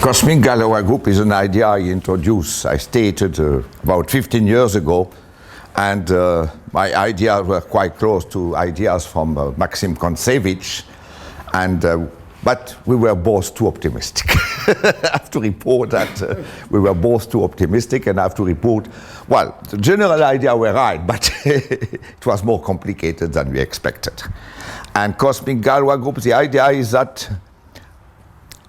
Cosmic Galois group is an idea I introduced, I stated about 15 years ago, and my ideas were quite close to ideas from Maxim Kontsevich, and but we were both too optimistic. I have to report that we were both too optimistic, and I have to report, well, the general idea were right, but it was more complicated than we expected. And Cosmic Galois group, the idea is that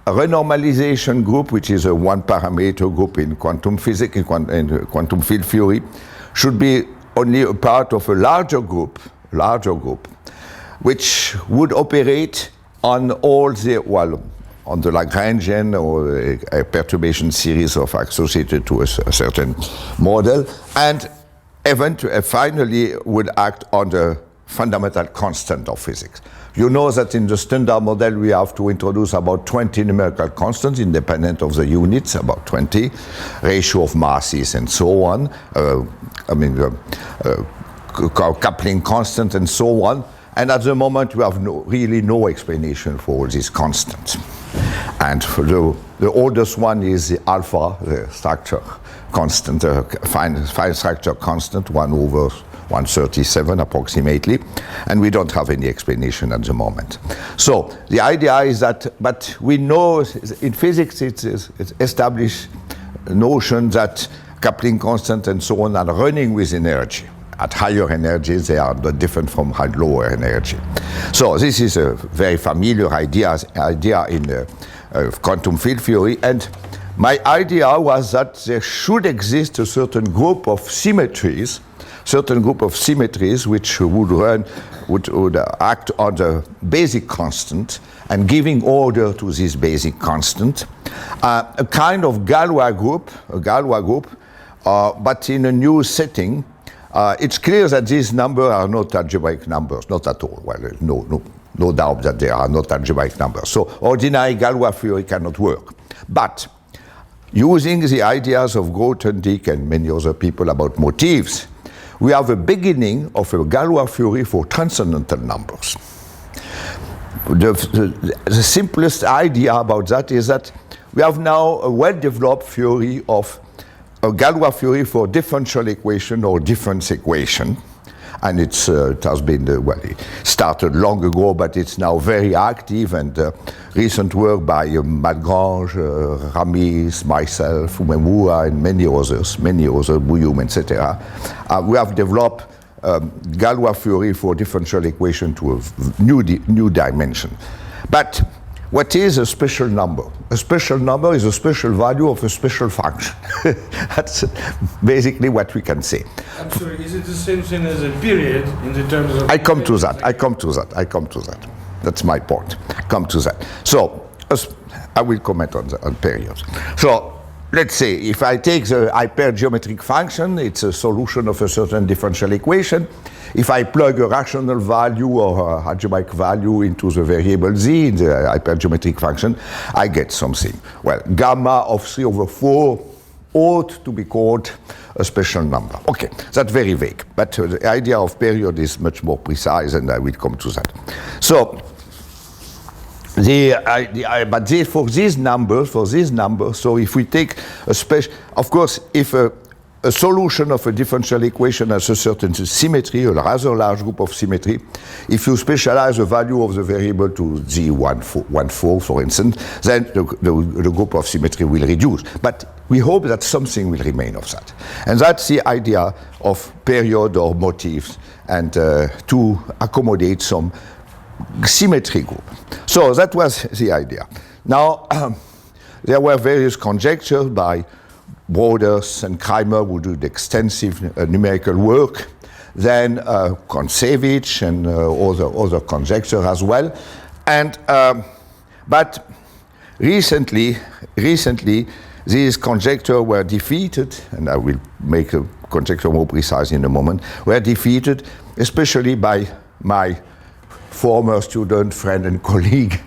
a renormalization group, which is a one-parameter group in quantum physics, in quantum field theory, should be only a part of a larger group, which would operate on all the, well, on the Lagrangian or a perturbation series of associated to a certain model, and finally would act on the fundamental constant of physics. You know that in the standard model we have to introduce about 20 numerical constants independent of the units, about 20, ratio of masses and so on, coupling constant and so on. And at the moment we have really no explanation for all these constants. And for the oldest one is the alpha, the structure constant, fine structure constant, 1 over 137 approximately, and we don't have any explanation at the moment. So the idea is that, but we know in physics it's established notion that coupling constant and so on are running with energy. At higher energies they are different from at lower energy. So this is a very familiar idea in quantum field theory, and my idea was that there should exist a certain group of symmetries which would act on the basic constant and giving order to this basic constant. A kind of Galois group, but in a new setting. It's clear that these numbers are not algebraic numbers, not at all. Well, no doubt that they are not algebraic numbers. So ordinary Galois theory cannot work. But using the ideas of Grothendieck and many other people about motifs, we have a beginning of a Galois theory for transcendental numbers. The simplest idea about that is that we have now a well-developed theory of a Galois theory for differential equation or difference equation. And it has been, well, it started long ago, but it's now very active, and recent work by Malgrange, Ramis, myself, Umemura, and many others, Bouyoum, etc. We have developed Galois theory for differential equation to a new dimension. But what is a special number? A special number is a special value of a special function. That's basically what we can say. I'm sorry, is it the same thing as a period in the terms of... I come to that. That's my point. Come to that. So, I will comment on periods. So, let's say if I take the hypergeometric function, it's a solution of a certain differential equation. If I plug a rational value or algebraic value into the variable z in the hypergeometric function, I get something. Well, gamma of 3 over 4 ought to be called a special number. Okay, that's very vague, but the idea of period is much more precise, and I will come to that. So, for these numbers, so if we take a special, of course, if a solution of a differential equation has a certain symmetry, a rather large group of symmetry, if you specialize the value of the variable to z14, for instance, then the group of symmetry will reduce. But we hope that something will remain of that. And that's the idea of period or motifs, and to accommodate some symmetry group. So that was the idea. Now, there were various conjectures by Broders and Kramer, who did extensive numerical work, then Kontsevich and other conjectures as well. And but recently these conjectures were defeated, and I will make a conjecture more precise in a moment, were defeated especially by my former student, friend, and colleague,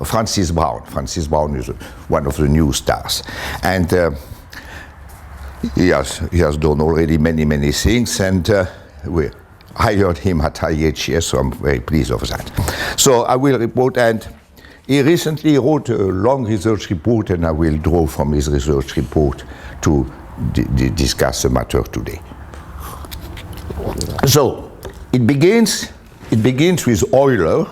Francis Braun. Francis Braun is one of the new stars. And He has done already many things, and we hired him at IHS, so I'm very pleased of that. So I will report, and he recently wrote a long research report, and I will draw from his research report to discuss the matter today. So it begins with Euler.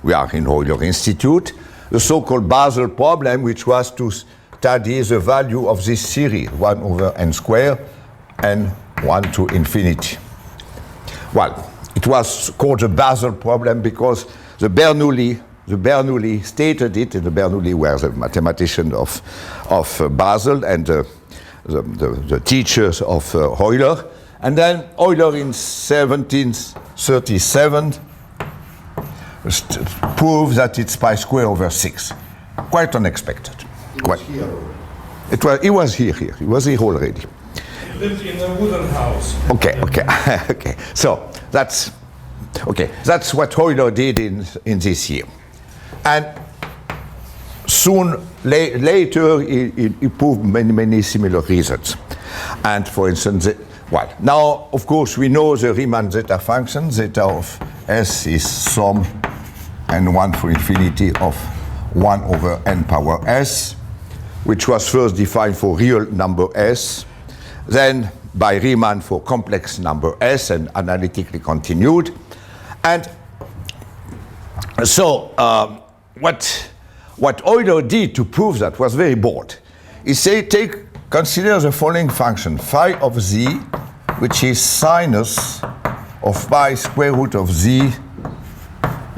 We are in Euler Institute, the so-called Basel problem, which was to study the value of this series, 1 over n squared and 1 to infinity. Well, it was called the Basel problem because the Bernoulli stated it, and the Bernoulli were the mathematician of Basel and the teachers of Euler. And then Euler in 1737 proved that it's pi squared over 6. Quite unexpected. He was here. He was here already. He lived in a wooden house. Okay. So that's what Euler did in this year. And soon later he proved many similar reasons. And for instance, now of course we know the Riemann zeta function. Zeta of S is sum and 1 for infinity of 1 over n power s, which was first defined for real number s, then by Riemann for complex number s, and analytically continued. And so what Euler did to prove that was very bold. He said, consider the following function, phi of z, which is sinus of pi square root of z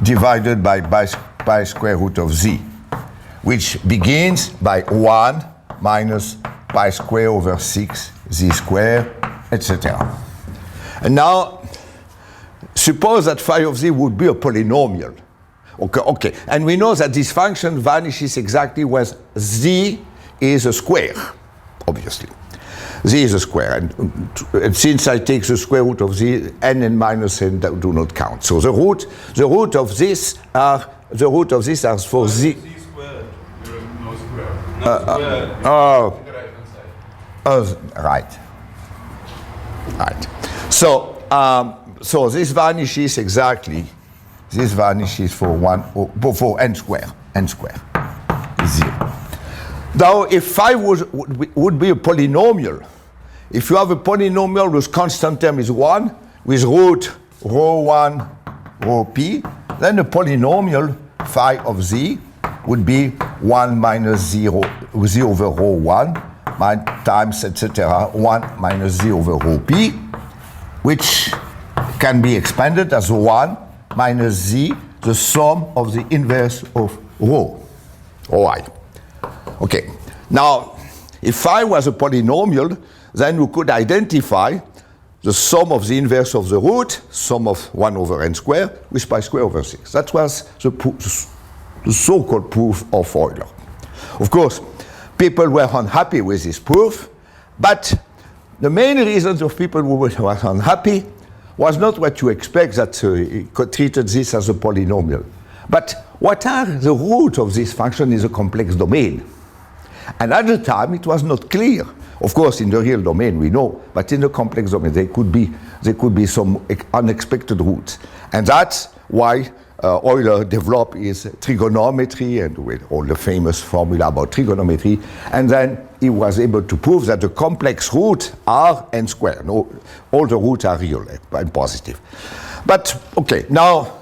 divided by pi square root of z, which begins by 1 minus pi square over 6 z squared, etc. And now, suppose that phi of z would be a polynomial. Okay. And we know that this function vanishes exactly when z is a square, obviously. Z is a square, and since I take the square root of z, n and minus n do not count. So the root of this are for z. Z squared, no square. No square. Right. So this vanishes exactly. This vanishes for n square. N square is 0. Now, if phi would be a polynomial, if you have a polynomial whose constant term is 1, with root rho 1, rho p, then the polynomial phi of z would be 1 minus 0 over rho 1 times, etc., 1 minus z over rho p, which can be expanded as 1 minus z, the sum of the inverse of rho, i. Okay, now, if phi was a polynomial, then we could identify the sum of the inverse of the root, sum of 1 over n squared, with pi squared over 6. That was the so-called proof of Euler. Of course, people were unhappy with this proof, but the main reasons of people who were unhappy was not what you expect, that he treated this as a polynomial, but what are the roots of this function in a complex domain. And at the time, it was not clear. Of course, in the real domain, we know, but in the complex domain, there could be some unexpected roots. And that's why Euler developed his trigonometry and with all the famous formula about trigonometry. And then he was able to prove that the complex roots are n squared. No, all the roots are real and positive. But, okay, now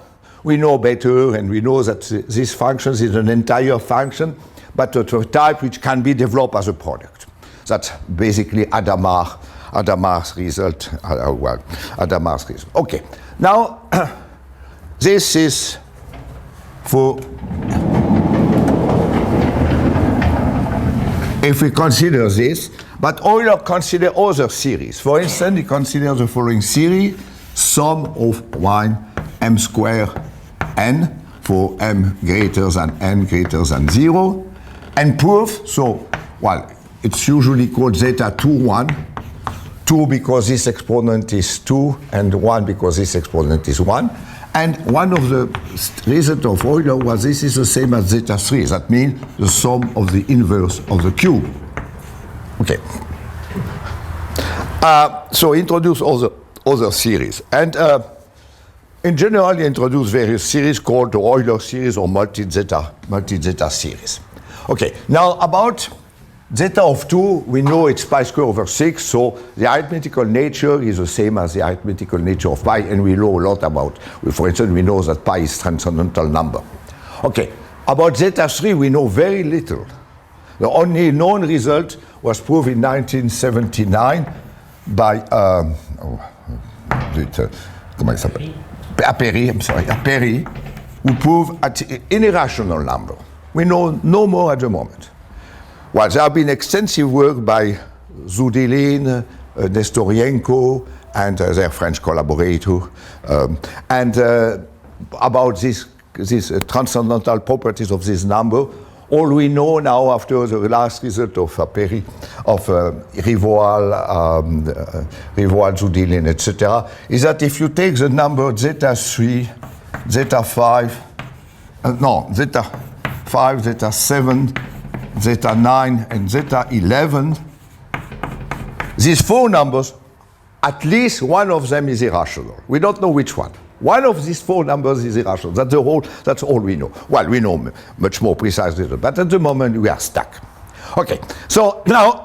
we know better, and we know that this function is an entire function, but a type which can be developed as a product. That's basically Adamar's result. Adamar's result. Okay, now this is for, if we consider this, but Euler consider other series. For instance, he considers the following series, sum of 1 m squared n for m greater than n greater than 0, and proof, it's usually called zeta 2, 1. 2 because this exponent is 2, and 1 because this exponent is 1. And one of the results of Euler was this is the same as zeta 3. That means the sum of the inverse of the cube. Okay. So introduce other series. And in general, you introduce various series called the Euler series or multi-zeta series. Okay, now about zeta of 2, we know it's pi squared over 6, so the arithmetical nature is the same as the arithmetical nature of pi, and we know a lot about, for instance, we know that pi is transcendental number. Okay, about zeta 3, we know very little. The only known result was proved in 1979 by, comment il s'appelle? Perry, who proved an irrational number. We know no more at the moment. Well, there have been extensive work by Zudilin, Nestorienko, and their French collaborator, about these transcendental properties of this number. All we know now after the last result of Perry, of Rivoal, Zudilin, etc., is that if you take the number zeta 3, zeta 5, zeta 5, zeta 7, zeta 9, and zeta 11, these four numbers, at least one of them is irrational. We don't know which one. One of these four numbers is irrational. That's all we know. Well, we know much more precisely, but at the moment we are stuck. Okay, so now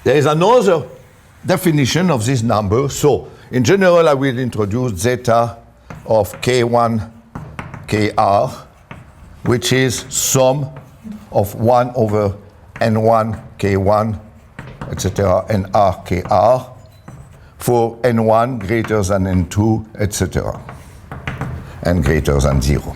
there is another definition of this number. So in general, I will introduce zeta of K1, Kr, which is sum of 1 over N1, K1, etc., and R, Kr, for N1 greater than N2, etc., and greater than 0.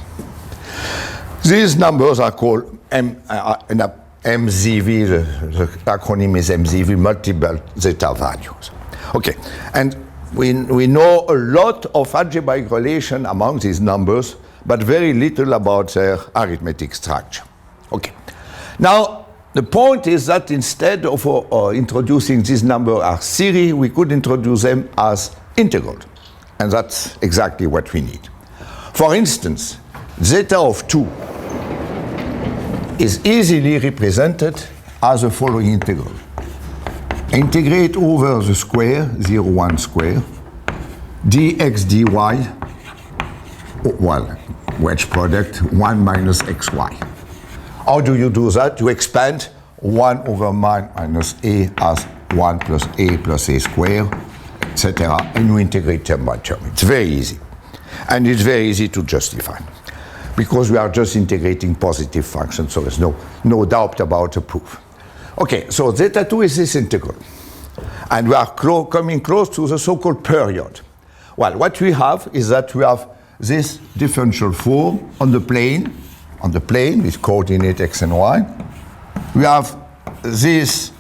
These numbers are called MZV, the acronym is MZV, multiple zeta values. Okay, and we know a lot of algebraic relation among these numbers, but very little about their arithmetic structure. Okay, now the point is that instead of introducing this number as series, we could introduce them as integral, and that's exactly what we need. For instance, zeta of 2 is easily represented as the following integral. Integrate over the square, 0, 1 square, dx dy, well, wedge product, 1 minus xy. How do you do that? You expand 1 over minus a as 1 plus a squared, etc., and you integrate term by term. It's very easy. And it's very easy to justify, because we are just integrating positive functions, so there's no doubt about the proof. Okay, so zeta 2 is this integral. And we are coming close to the so-called period. Well, what we have is that we have this differential form on the plane with coordinate x and y. We have this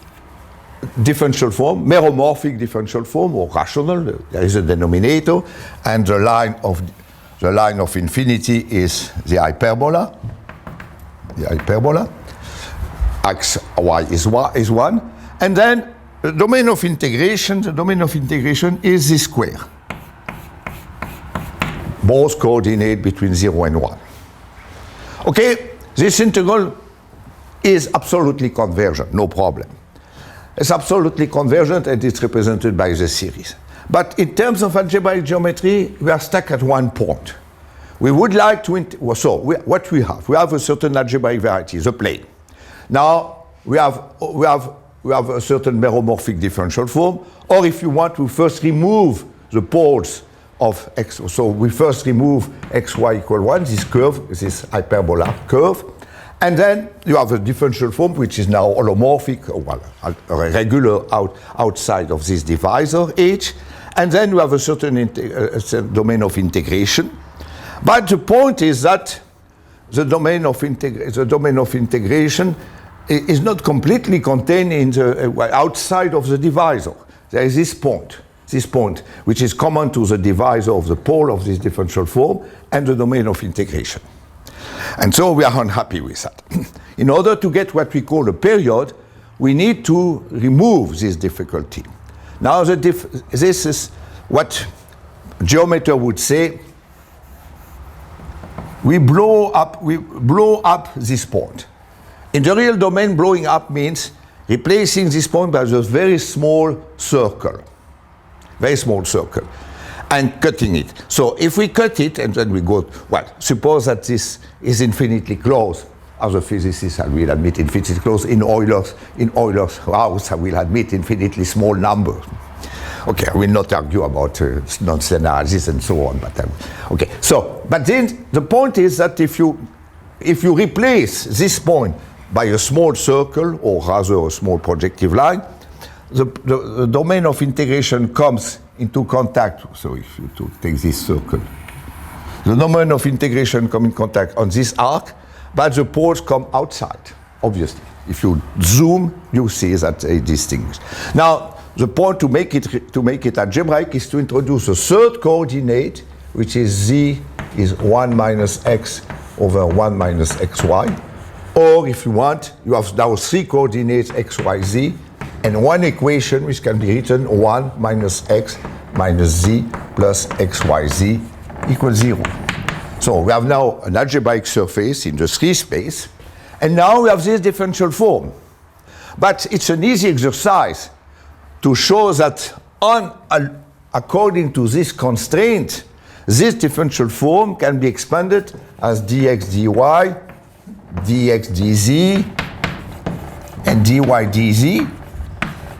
differential form, meromorphic differential form, or rational. There is a denominator, and the line of infinity is the hyperbola. X, y is 1. And then the domain of integration is this square. Both coordinate between 0 and 1. Okay, this integral is absolutely convergent, no problem. It's absolutely convergent, and it's represented by the series. But in terms of algebraic geometry, we are stuck at one point. We would like to, what we have a certain algebraic variety, the plane. Now, we have a certain meromorphic differential form, or if you want to first remove the poles of x, so we first remove xy equal 1, this curve, this hyperbola curve, and then you have a differential form which is now holomorphic, or regular outside of this divisor h, and then you have a certain domain of integration. But the point is that the domain of integration is not completely contained in the outside of the divisor. There is this point, which is common to the divisor of the pole of this differential form and the domain of integration. And so we are unhappy with that. In order to get what we call a period, we need to remove this difficulty. Now, this is what geometry would say. We blow up this point. In the real domain, blowing up means replacing this point by a very small circle, and cutting it. So if we cut it and then we go, well, suppose that this is infinitely close. As a physicist, I will admit infinitely close. In Euler's house, I will admit infinitely small numbers. Okay, I will not argue about nonce analysis and so on, but okay. So, but then the point is that if you replace this point by a small circle, or rather a small projective line, the domain of integration comes into contact. So if you take this circle, the domain of integration comes in contact on this arc, but the poles come outside, obviously. If you zoom, you see that they distinguish. Now, the point to make it algebraic is to introduce a third coordinate, which is z is 1 minus x over 1 minus xy. Or if you want, you have now three coordinates x, y, z, and one equation which can be written 1 minus x minus z plus x, y, z equals 0. So we have now an algebraic surface in the 3 space, and now we have this differential form. But it's an easy exercise to show that according to this constraint, this differential form can be expanded as dx dy, dx dz, and dy dz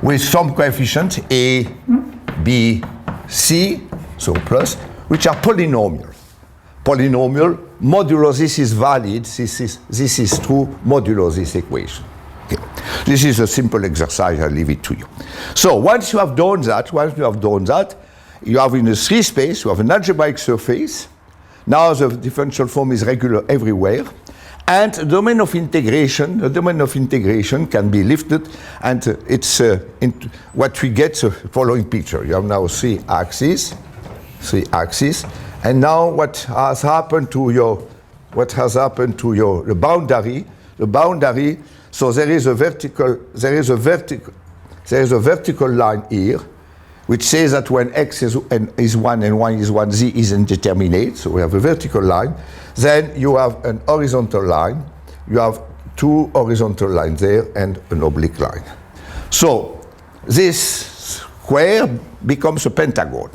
with some coefficient a, b, c, so plus, which are polynomial. Polynomial, modulo this is valid, this is true, modulo this equation. Okay. This is a simple exercise, I'll leave it to you. So once you have done that, you have in the 3 space, you have an algebraic surface. Now the differential form is regular everywhere. And the domain of integration can be lifted, and it's what we get the following picture. You have now three axes, and now what has happened to the boundary? So there is a vertical line here, which says that when x is 1 and y is 1, z is indeterminate. So we have a vertical line. Then you have an horizontal line. You have 2 horizontal lines there and an oblique line. So this square becomes a pentagon.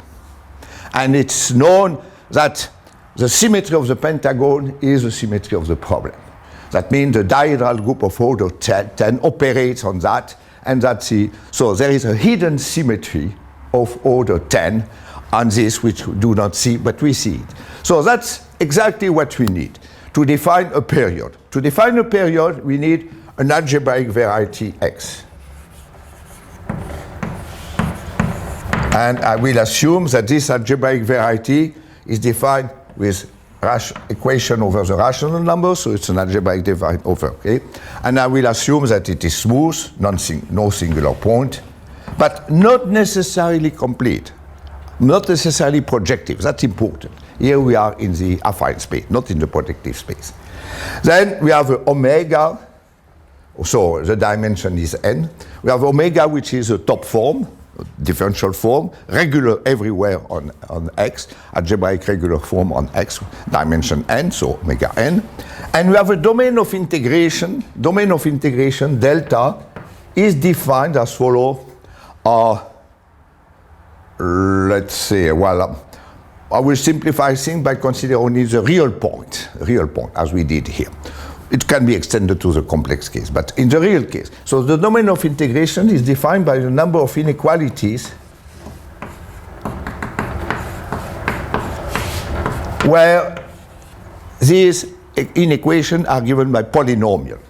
And it's known that the symmetry of the pentagon is the symmetry of the problem. That means the diagonal group of order 10 operates on that, and so there is a hidden symmetry of order 10 on this, which we do not see, but we see it. So that's exactly what we need to define a period. To define a period, we need an algebraic variety X. And I will assume that this algebraic variety is defined with equation over the rational number, so it's an algebraic divide over, okay? And I will assume that it is smooth, no singular point, but not necessarily complete, not necessarily projective. That's important. Here we are in the affine space, not in the projective space. Then we have omega, so the dimension is n. We have omega, which is a top form, differential form, regular everywhere on x, algebraic regular form on x, dimension n, so omega n. And we have a domain of integration. Domain of integration, delta, is defined as follows. Let's say, well, I will simplify things by considering only the real point, as we did here. It can be extended to the complex case, but in the real case. So the domain of integration is defined by the number of inequalities where these inequations are given by polynomial.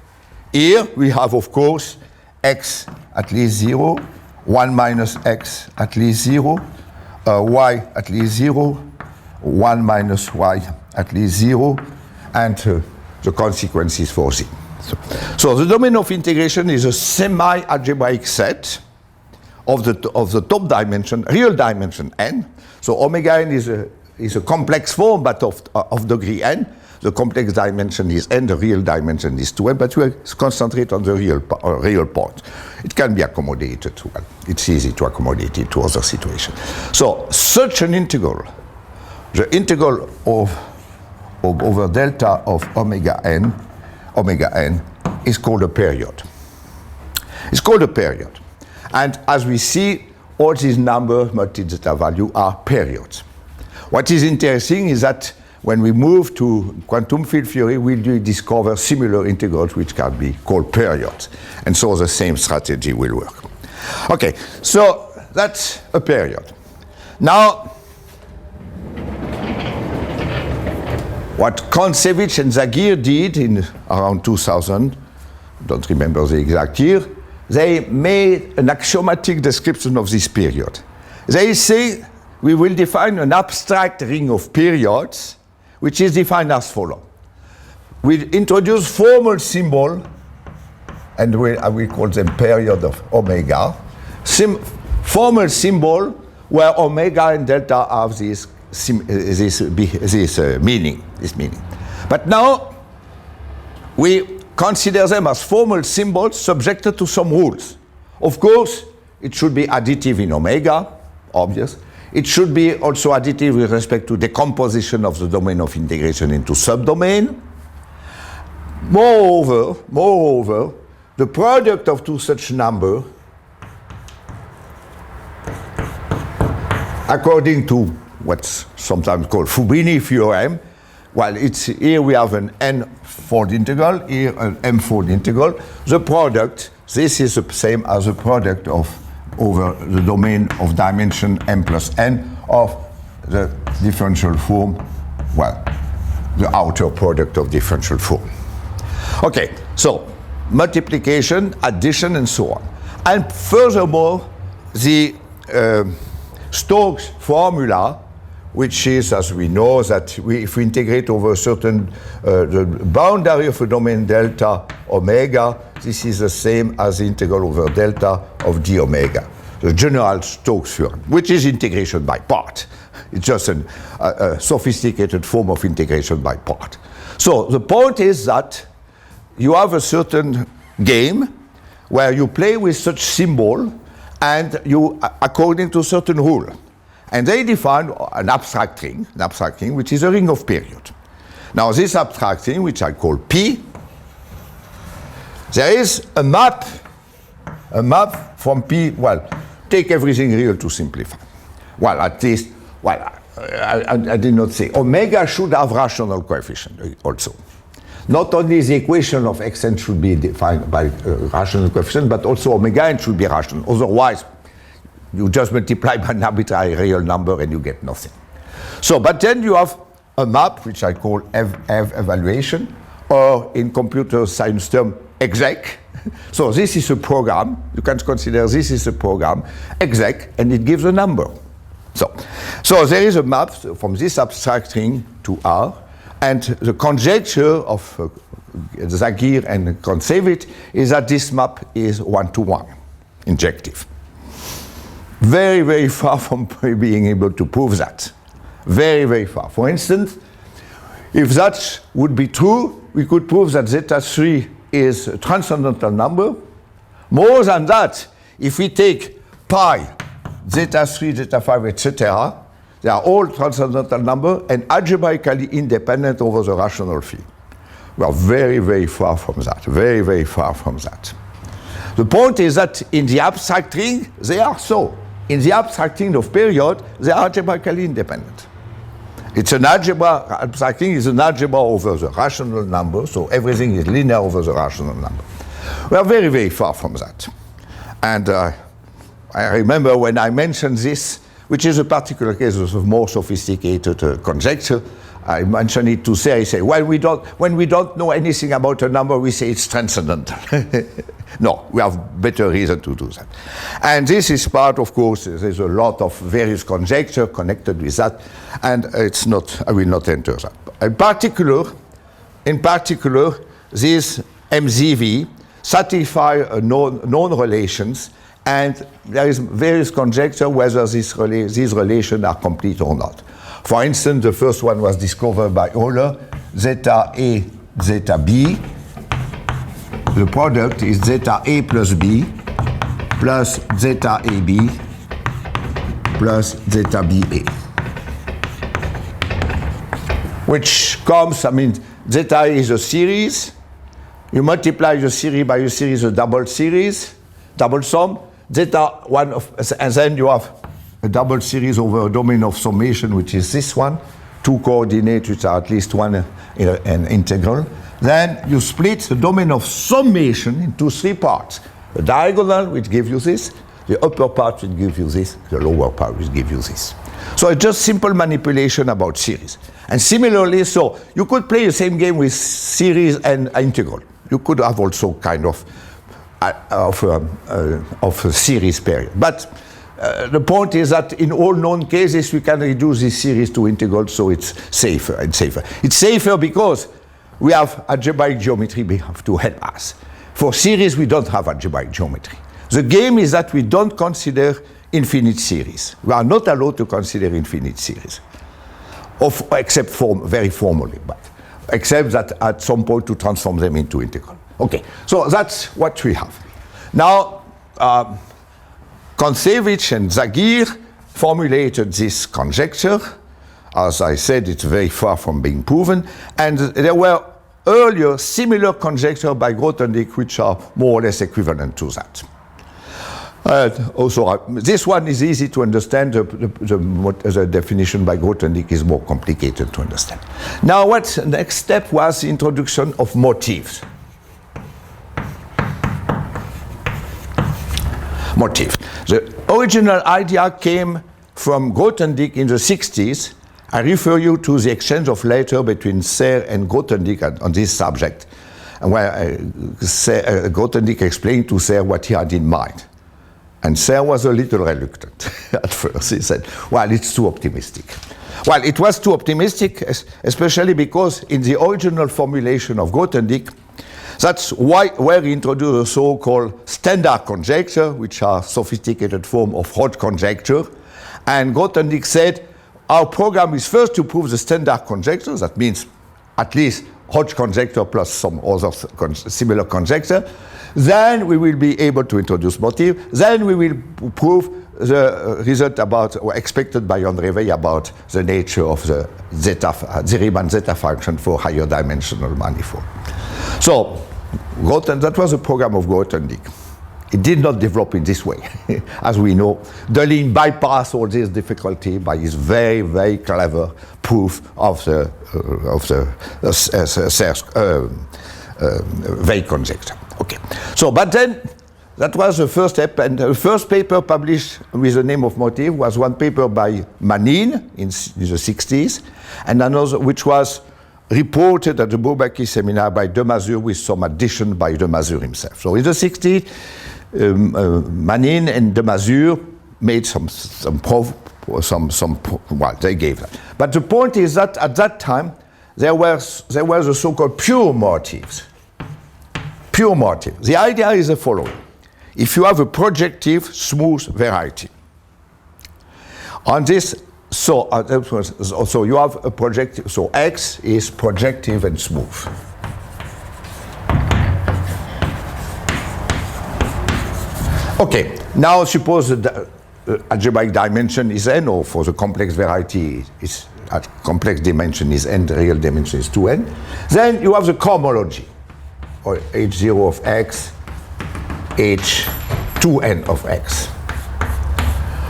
Here we have, of course, x at least 0, 1 minus x at least 0, y at least 0, 1 minus y at least 0, and the consequences for z. So the domain of integration is a semi-algebraic set of the top dimension, real dimension n. So omega n is a complex form, but of degree n. The complex dimension is n, the real dimension is 2n, but we'll concentrate on the real point. It can be accommodated well. It's easy to accommodate it to other situations. So such an integral, the integral over delta of omega n is called a period. It's called a period. And as we see, all these numbers, multi-zeta value, are periods. What is interesting is that when we move to quantum field theory, we do discover similar integrals which can be called periods. And so the same strategy will work. Okay, so that's a period. Now, what Kontsevich and Zagir did in around 2000, don't remember the exact year, they made an axiomatic description of this period. They say we will define an abstract ring of periods, which is defined as follows. We introduce formal symbol, and we call them period of omega. Formal symbol where omega and delta have this meaning. But now we consider them as formal symbols subjected to some rules. Of course, it should be additive in omega, obvious. It should be also additive with respect to decomposition of the domain of integration into subdomain. Moreover, the product of two such numbers, according to what's sometimes called Fubini theorem, well, here we have an n-fold integral, here an m-fold integral. The product, this is the same as the product of over the domain of dimension m plus n of the differential form, well, the outer product of differential form. Okay, so multiplication, addition, and so on. And furthermore, the Stokes formula, which is, as we know, that if we integrate over a certain the boundary of a domain delta omega, this is the same as the integral over delta of d omega, the general Stokes theorem, which is integration by part. It's just a sophisticated form of integration by part. So the point is that you have a certain game where you play with such symbol and you, according to certain rule. And they define an abstract ring, which is a ring of period. Now this abstract ring, which I call P, there is a map from P, well, take everything real to simplify. Well, at least, well, I did not say, omega should have rational coefficient also. Not only the equation of xn should be defined by rational coefficient, but also omega n should be rational. Otherwise, you just multiply by an arbitrary real number and you get nothing. So, but then you have a map, which I call F evaluation, or in computer science term, exec. So this is a program. You can consider this is a program, exec, and it gives a number. So there is a map from this abstract ring to R, and the conjecture of Zagir and Kontsevich is that this map is one-to-one, injective. Very, very far from being able to prove that. Very, very far. For instance, if that would be true, we could prove that zeta 3 is a transcendental number. More than that, if we take pi, zeta 3, zeta 5, etc., they are all transcendental numbers and algebraically independent over the rational field. We are very, very far from that. Very, very far from that. The point is that in the abstract ring, they are so. In the abstract ring of period, they are algebraically independent. It's an algebra, abstract ring is an algebra over the rational number, so everything is linear over the rational number. We are very, very far from that. And I remember when I mentioned this, which is a particular case of a more sophisticated conjecture, I mentioned it to say, I say, well, when we don't know anything about a number, we say it's transcendental. No, we have better reason to do that. And this is part, of course, there's a lot of various conjecture connected with that, and it's not, I will not enter that. In particular, this MZV satisfy known relations, and there is various conjecture whether these relations are complete or not. For instance, the first one was discovered by Euler, zeta A, zeta B. The product is zeta A plus B plus zeta AB plus zeta BA. Which comes, I mean, zeta is a series. You multiply the series by a series of double series. double sum, zeta 1 of, and then you have a double series over a domain of summation, which is this one, 2 coordinates which are at least one an integral. Then you split the domain of summation into 3 parts. The diagonal, which gives you this, the upper part will give you this, the lower part will give you this. So it's just simple manipulation about series. And similarly, so you could play the same game with series and integral. You could have also kind of a series period. But the point is that in all known cases, we can reduce this series to integrals, so it's safer and safer. It's safer because we have algebraic geometry we have to help us. For series, we don't have algebraic geometry. The game is that we don't consider infinite series. We are not allowed to consider infinite series, except very formally, but except that at some point to transform them into integral. Okay, so that's what we have. Now, Kontsevich and Zagier formulated this conjecture. As I said, it's very far from being proven, and there were earlier similar conjectures by Grothendieck which are more or less equivalent to that. Also, this one is easy to understand. The definition by Grothendieck is more complicated to understand. Now, what's the next step was the introduction of motifs. Motif. The original idea came from Grothendieck in the 60s. I refer you to the exchange of letters between Serre and Grothendieck on this subject, and where Grothendieck explained to Serre what he had in mind. And Serre was a little reluctant at first. He said, well, it's too optimistic. Well, it was too optimistic, especially because in the original formulation of Grothendieck, that's where he introduced the so-called standard conjecture, which are sophisticated form of Hodge conjecture. And Grothendieck said, our program is first to prove the standard conjecture. That means at least Hodge conjecture plus some other similar conjecture. Then we will be able to introduce motif. Then we will prove the result about, or expected by André Weil about the nature of the Riemann zeta function for higher dimensional manifold. So that was the program of Grothendieck. It did not develop in this way. As we know, Deligne bypassed all this difficulty by his very, very clever proof of the Weil conjecture. Okay. So, but then that was the first step, and the first paper published with the name of motif was one paper by Manin in the 60s, and another which was reported at the Bourbaki seminar by de Mazure with some addition by de Mazure himself. So in the 60s, Manin and de Mazure made well, they gave that. But the point is that at that time, there was the so-called pure motifs. Pure motif. The idea is the following. If you have a projective smooth variety, on this, so you have a projective, so X is projective and smooth. Okay, now suppose the algebraic dimension is n, or for the complex variety is complex dimension is n, the real dimension is 2n. Then you have the cohomology, or h0 of x, h2n of x.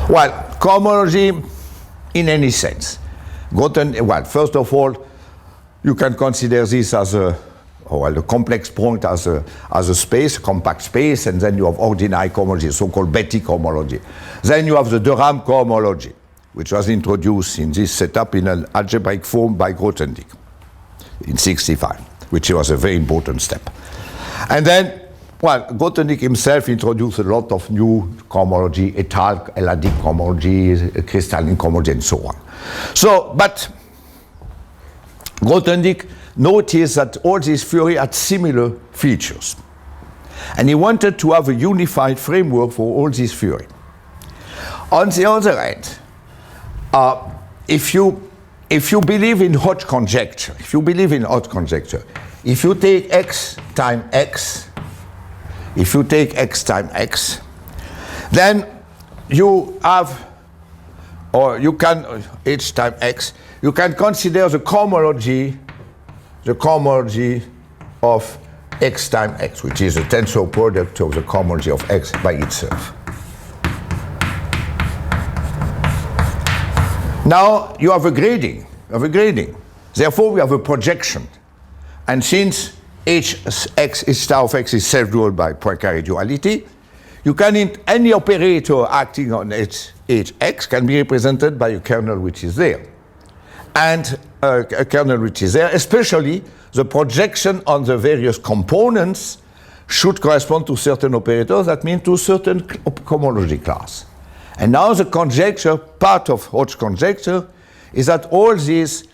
Well, cohomology in any sense. Well, first of all, you can consider this as a complex point as a space, compact space, and then you have ordinary cohomology, so-called Betti cohomology. Then you have the de Rham cohomology, which was introduced in this setup in an algebraic form by Grothendieck in 1965, which was a very important step. And then, well, Grothendieck himself introduced a lot of new cohomology, étale, L-adic cohomology, crystalline cohomology, and so on. So, but Grothendieck noticed that all these theories had similar features. And he wanted to have a unified framework for all these theories. On the other hand, if you believe in Hodge conjecture, if you take x times x, then you have, or you can, h times x, you can consider the cohomology of x times x, which is a tensor product of the cohomology of x by itself. Now you have a grading. Therefore, we have a projection. And since hx is star of x is self-dual by Poincaré duality, you can, any operator acting on hx can be represented by a kernel which is there. And a kernel which is there, especially the projection on the various components should correspond to certain operators, that means to certain cohomology class. And now the conjecture, part of Hodge's conjecture, is that all these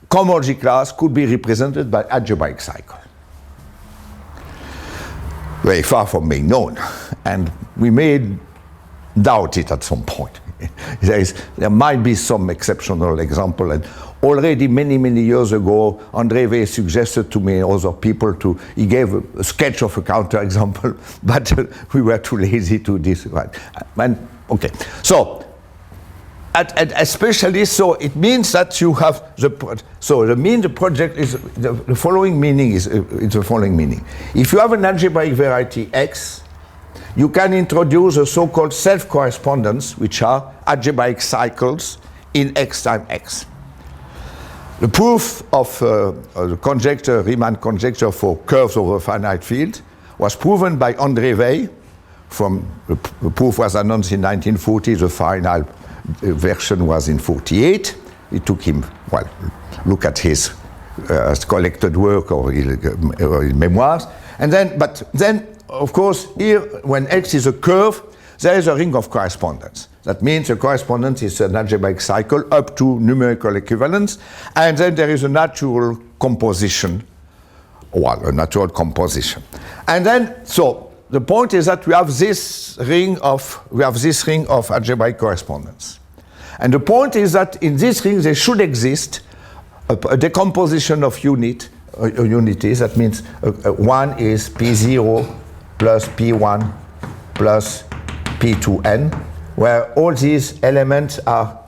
cohomology class could be represented by algebraic cycle. Very far from being known. And we may doubt it at some point. There might be some exceptional example. And already many years ago, André Weil suggested to me and other people he gave a sketch of a counterexample, but we were too lazy to do this. And, okay, so, especially so, it means that you have the project is the following meaning is the following meaning. If you have an algebraic variety X, you can introduce a so-called self-correspondence, which are algebraic cycles in X times X. The proof of the conjecture, Riemann conjecture for curves over a finite field, was proven by André Weil. The proof was announced in 1940. The final version was in 1948. It took him, well, look at his collected work or his memoirs. And then, but then, of course, here, when X is a curve, there is a ring of correspondence. That means a correspondence is an algebraic cycle up to numerical equivalence, and then there is a natural composition, And then, so the point is that we have this ring of algebraic correspondence. And the point is that in this ring there should exist a decomposition of unities. That means one is P0 plus P1 plus P2n, where all these elements are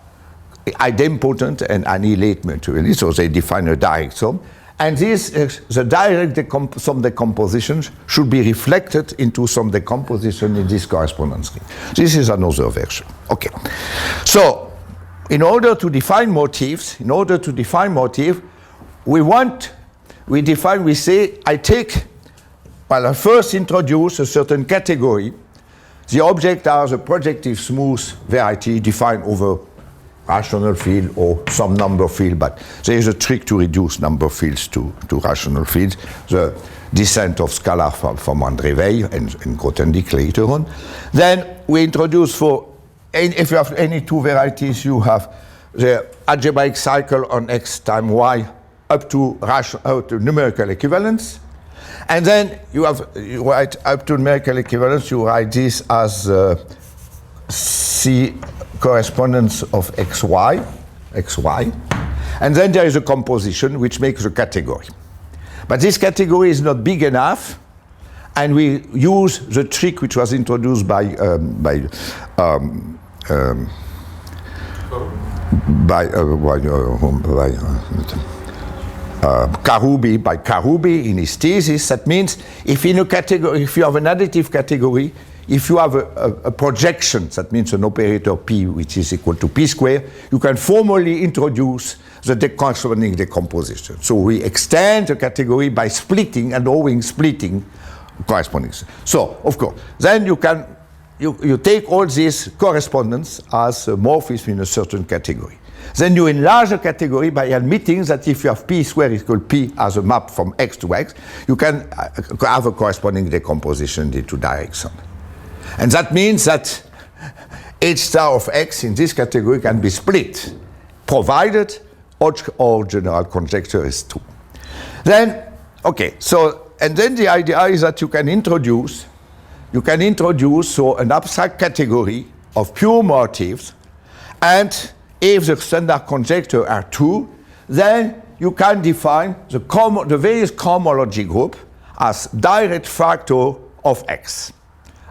idempotent and annihilate mutually, so they define a direct sum. And the direct some decompositions should be reflected into some decomposition in this correspondence ring. This is another version. Okay. So, in order to define motifs, we say, I first introduce a certain category. The object are the projective smooth variety defined over rational field or some number field, but there is a trick to reduce number fields to rational fields. The descent of scalar from André Weil and Grothendieck later on. Then we introduce if you have any two varieties, you have the algebraic cycle on x times y up to numerical equivalence. And then you write up to numerical equivalence, you write this as C correspondence of xy. And then there is a composition which makes a category. But this category is not big enough, and we use the trick which was introduced by Karoubi in his thesis. That means if you have an additive category, if you have a projection, that means an operator P which is equal to P squared, you can formally introduce the corresponding decomposition. So we extend the category by splitting and allowing splitting corresponding. So, of course, then you take all these correspondence as a morphism in a certain category. Then you enlarge the category by admitting that if you have P squared equal P as a map from X to X, you can have a corresponding decomposition into direct sum. And that means that H star of X in this category can be split, provided Hodge or general conjecture is true. Then, okay, so, and then the idea is that you can introduce so an abstract category of pure motifs, and if the standard conjecture are true, then you can define the various cohomology group as direct factor of X,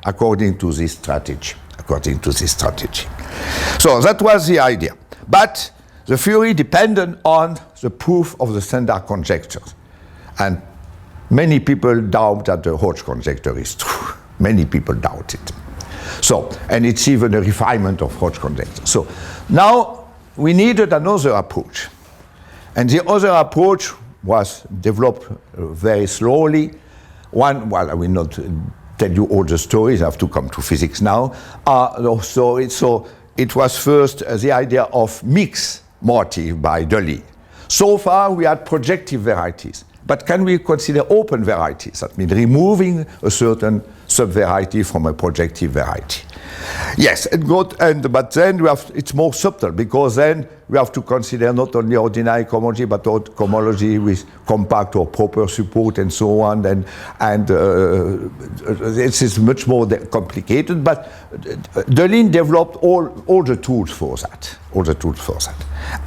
according to this strategy. So that was the idea. But the theory depended on the proof of the standard conjectures. And many people doubt that the Hodge conjecture is true. Many people doubt it. So, and it's even a refinement of Hodge conjecture. So now we needed another approach. And the other approach was developed very slowly. One, well, I will not tell you all the stories, I have to come to physics now. So it was first the idea of mixed motif by Deligne. So far we had projective varieties, but can we consider open varieties? That means removing a certain subvariety from a projective variety. Yes, but then it's more subtle, because then we have to consider not only ordinary cohomology, but cohomology with compact or proper support and so on. And this is much more complicated, but Deligne developed all the tools for that.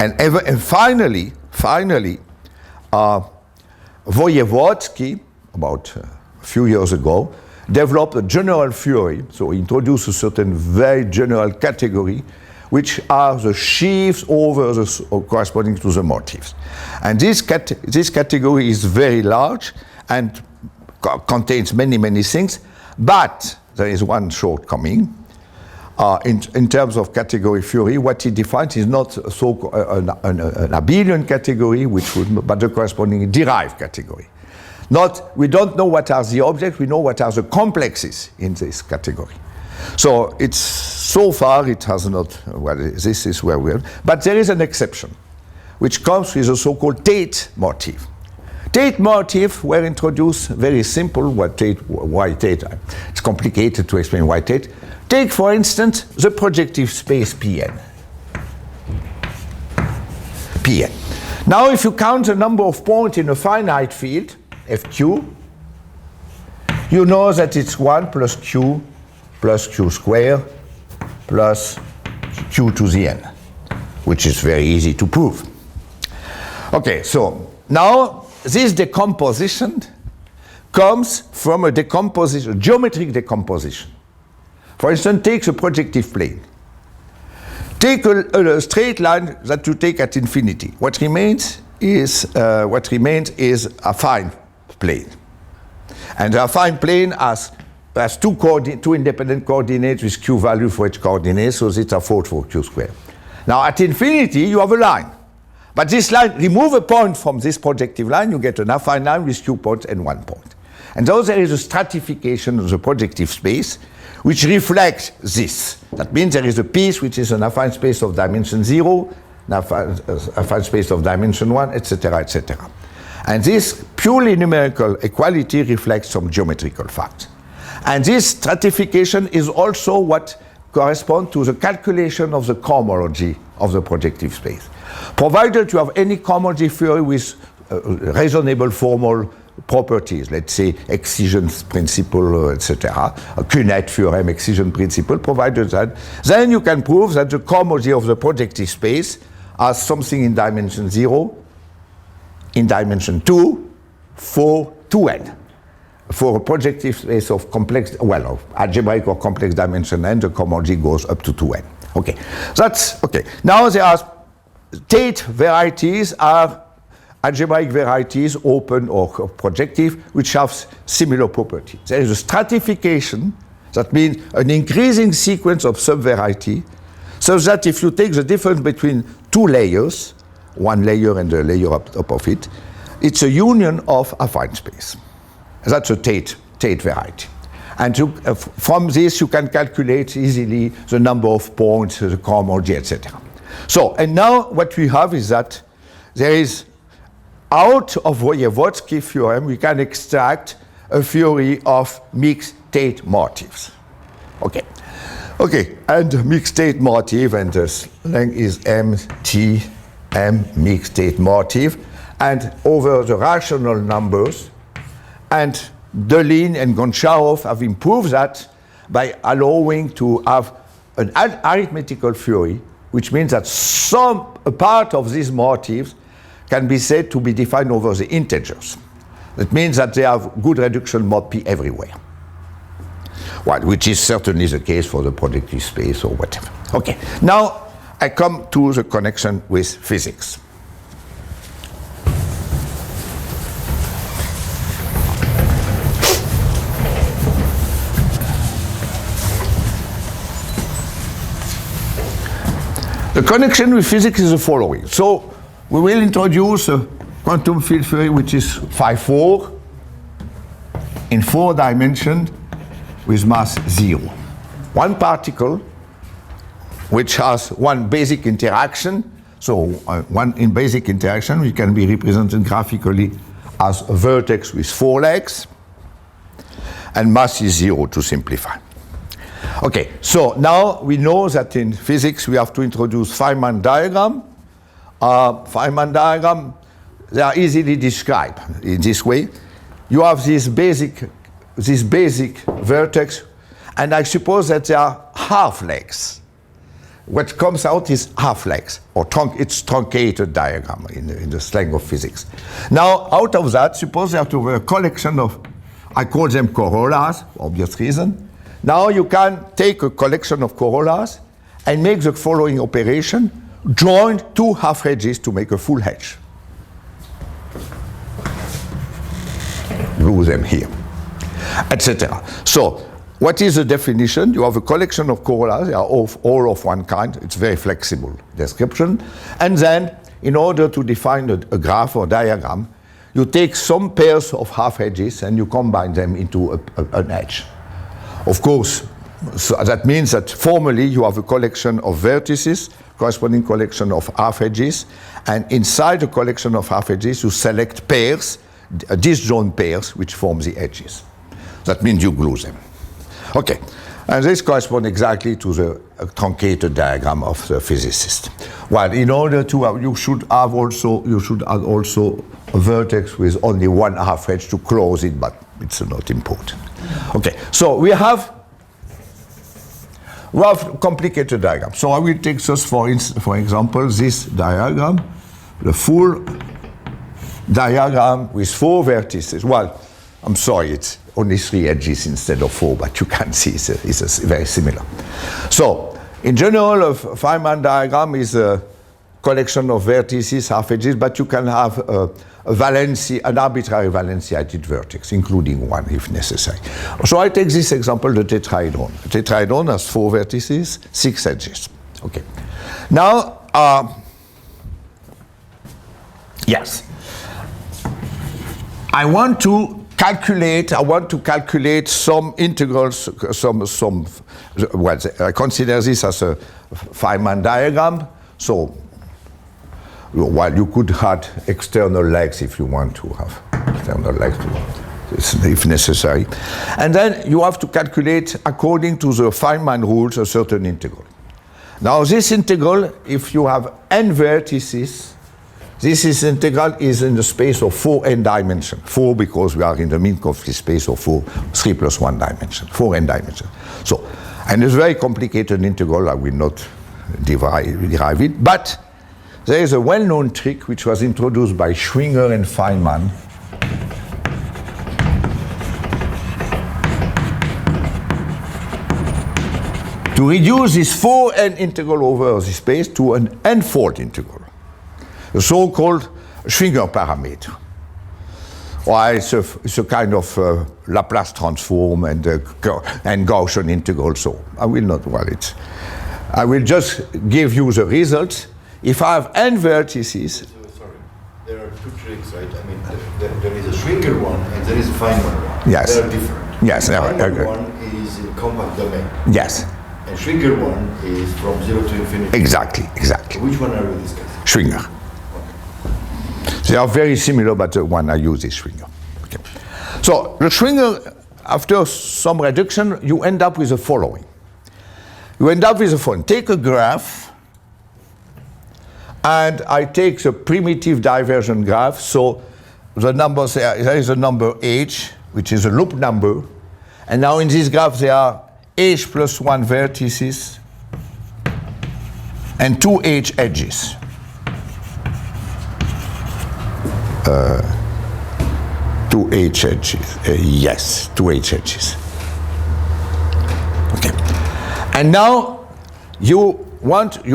And finally, Wojewodsky, about a few years ago, developed a general theory, so he introduced a certain very general category, which are the sheaves over corresponding to the motifs. And this category is very large and contains many, many things, but there is one shortcoming. In terms of category theory, what he defines is not an abelian category, but the corresponding derived category. We don't know what are the objects, we know what are the complexes in this category. So so far it has not, well, this is where we are. But there is an exception, which comes with a so-called Tate motif. Tate motifs were introduced very simple. Why Tate? It's complicated to explain why Tate. Take, for instance, the projective space Pn. Now, if you count the number of points in a finite field, Fq, you know that it's 1 plus Q squared plus Q to the n, which is very easy to prove. Okay, so now this decomposition comes from a geometric decomposition. For instance, take the projective plane. Take a straight line that you take at infinity. What remains is a affine plane. And the affine plane has two independent coordinates with q value for each coordinate, so it's a 4 for q squared. Now at infinity you have a line. But this line, remove a point from this projective line, you get an affine line with q points and 1 point. And so there is a stratification of the projective space which reflects this. That means there is a piece which is an affine space of dimension 0, an affine space of dimension 1, etc., etc. And this purely numerical equality reflects some geometrical facts. And this stratification is also what corresponds to the calculation of the cohomology of the projective space. Provided you have any cohomology theory with reasonable formal properties, let's say excision principle, etc., a Cunet theorem, excision principle, provided that, then you can prove that the cohomology of the projective space has something in dimension 0, in dimension 2, for 2n. For a projective space of complex, well, of algebraic or complex dimension n, the cohomology goes up to 2n. Okay, that's okay. Now there are Tate varieties are algebraic varieties, open or projective, which have similar properties. There is a stratification, that means an increasing sequence of subvariety, so that if you take the difference between two layers, one layer and the layer up top of it, it's a union of affine space. That's a Tate variety. And from this you can calculate easily the number of points, the cohomology, etc. So, and now what we have is that there is, out of Wojewodsky theorem, we can extract a theory of mixed Tate motifs. Okay, and mixed Tate motif, and the length is M mixed Tate motif, and over the rational numbers, and Deligne and Goncharov have improved that by allowing to have an arithmetical theory, which means that a part of these motifs can be said to be defined over the integers. That means that they have good reduction mod P everywhere. Well, which is certainly the case for the projective space or whatever. Okay, now I come to the connection with physics. The connection with physics is the following. So we will introduce a quantum field theory which is phi-4 in 4 dimensions with mass 0. One particle which has one basic interaction. So one in basic interaction which can be represented graphically as a vertex with 4 legs, and mass is 0 to simplify. Okay, so now we know that in physics we have to introduce Feynman diagram. Feynman diagram, they are easily described in this way. You have this basic vertex, and I suppose that they are half legs. What comes out is half legs, or it's truncated diagram in the slang of physics. Now, out of that, suppose you have to have a collection of, I call them corollas, for obvious reason. Now you can take a collection of corollas and make the following operation: join 2 half edges to make a full edge. Glue them here, etc. So, what is the definition? You have a collection of corollas, they are all of one kind. It's very flexible description. And then, in order to define a graph or diagram, you take some pairs of half edges and you combine them into an edge. Of course, so that means that formally you have a collection of vertices, corresponding collection of half edges, and inside the collection of half edges you select pairs, disjoint pairs, which form the edges. That means you glue them. Okay, and this corresponds exactly to the truncated diagram of the physicist. Well, in order to have, you should add also a vertex with only one half edge to close it, but it's not important. Okay, so we have complicated diagram. So I will take just for example this diagram, the full diagram with 4 vertices. Well, I'm sorry, it's only 3 edges instead of 4, but you can see it's very similar. So, in general, a Feynman diagram is a collection of vertices, half edges, but you can have an arbitrary valency-added vertex, including 1 if necessary. So I take this example, the tetrahedron. The tetrahedron has 4 vertices, 6 edges. Okay. Now, yes. I want to calculate some integrals, well, I consider this as a Feynman diagram. So, while you could add external legs if you want to have external legs, if necessary. And then you have to calculate, according to the Feynman rules, a certain integral. Now, this integral, if you have n vertices, this integral is in the space of 4n dimension. 4 because we are in the Minkowski space of 3 plus 1 dimension, 4n dimension. So, and it's a very complicated integral, I will not derive it, but there is a well-known trick which was introduced by Schwinger and Feynman. To reduce this 4n integral over the space to an n-fold integral. The so-called Schwinger parameter. Or it's a kind of Laplace transform and Gaussian integral. So I will not worry it. I will just give you the results. If I have n vertices. Sorry, there are 2 tricks, right? I mean, there is a Schwinger one and there is a Feynman one. Yes. They are different. Yes. The Feynman one is in compact domain. Yes. And Schwinger one is from 0 to infinity. Exactly. Which one are we discussing? Schwinger. They are very similar, but the one I use is Schwinger. Okay. So the Schwinger, after some reduction, you end up with the following. Take a graph, and I take the primitive divergent graph. So the numbers there is a number h, which is a loop number, and now in this graph there are h plus 1 vertices and 2 h edges. 2 h edges. Yes, 2 h edges. Okay. And now you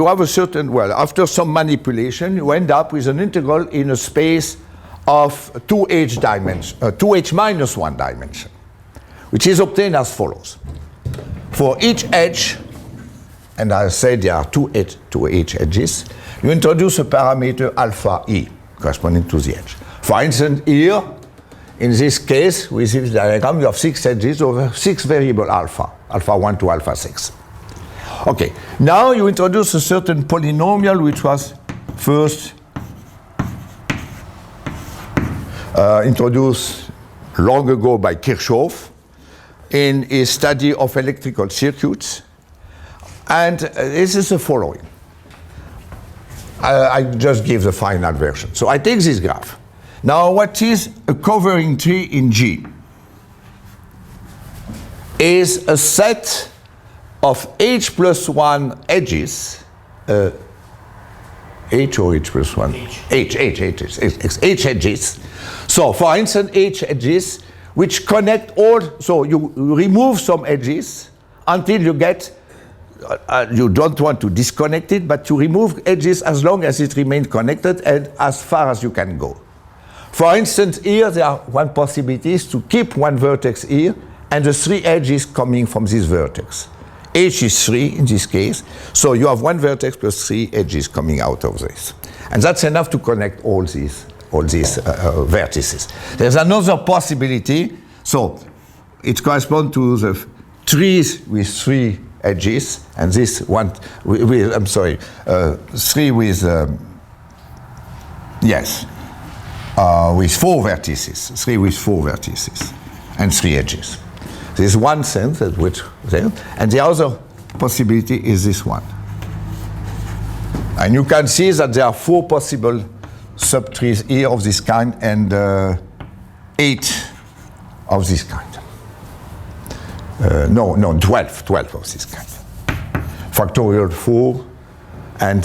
have a certain, well, after some manipulation, you end up with an integral in a space of 2h dimension, 2h minus 1 dimension, which is obtained as follows. For each edge, and I said there are two H edges, you introduce a parameter alpha E corresponding to the edge. For instance, here, in this case, with this diagram, you have 6 edges over 6 variable alpha 1 to alpha 6. Okay, now you introduce a certain polynomial which was first introduced long ago by Kirchhoff in his study of electrical circuits. And this is the following. I just give the final version. So I take this graph. Now what is a covering tree in G? Is a set of H plus 1 edges, H or H plus 1? H edges. So for instance, H edges which connect all, so you remove some edges until you get, you don't want to disconnect it, but you remove edges as long as it remains connected and as far as you can go. For instance, here there are one possibility is to keep one vertex here and the 3 edges coming from this vertex. H is 3 in this case, so you have 1 vertex plus 3 edges coming out of this. And that's enough to connect all these vertices. There's another possibility, so it corresponds to the trees with 3 edges, and this one, with 3 with, with 4 vertices, 3 with 4 vertices, and 3 edges. There's one sense that which there, and the other possibility is this one. And you can see that there are 4 possible subtrees here of this kind and 8 of this kind. 12 of this kind. Factorial 4,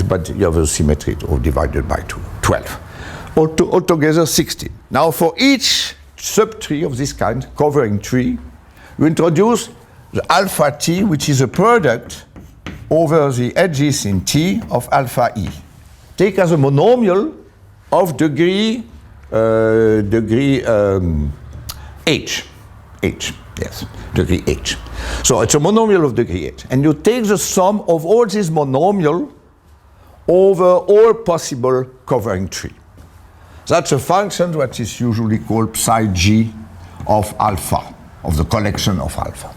but you have a symmetry divided by 2, 12. Altogether 16. Now for each subtree of this kind, covering tree, you introduce the alpha t, which is a product over the edges in T of alpha E. Take as a monomial of degree H, yes, degree H. So it's a monomial of degree H. And you take the sum of all these monomial over all possible covering tree. That's a function that is usually called psi g of alpha, of the collection of alpha.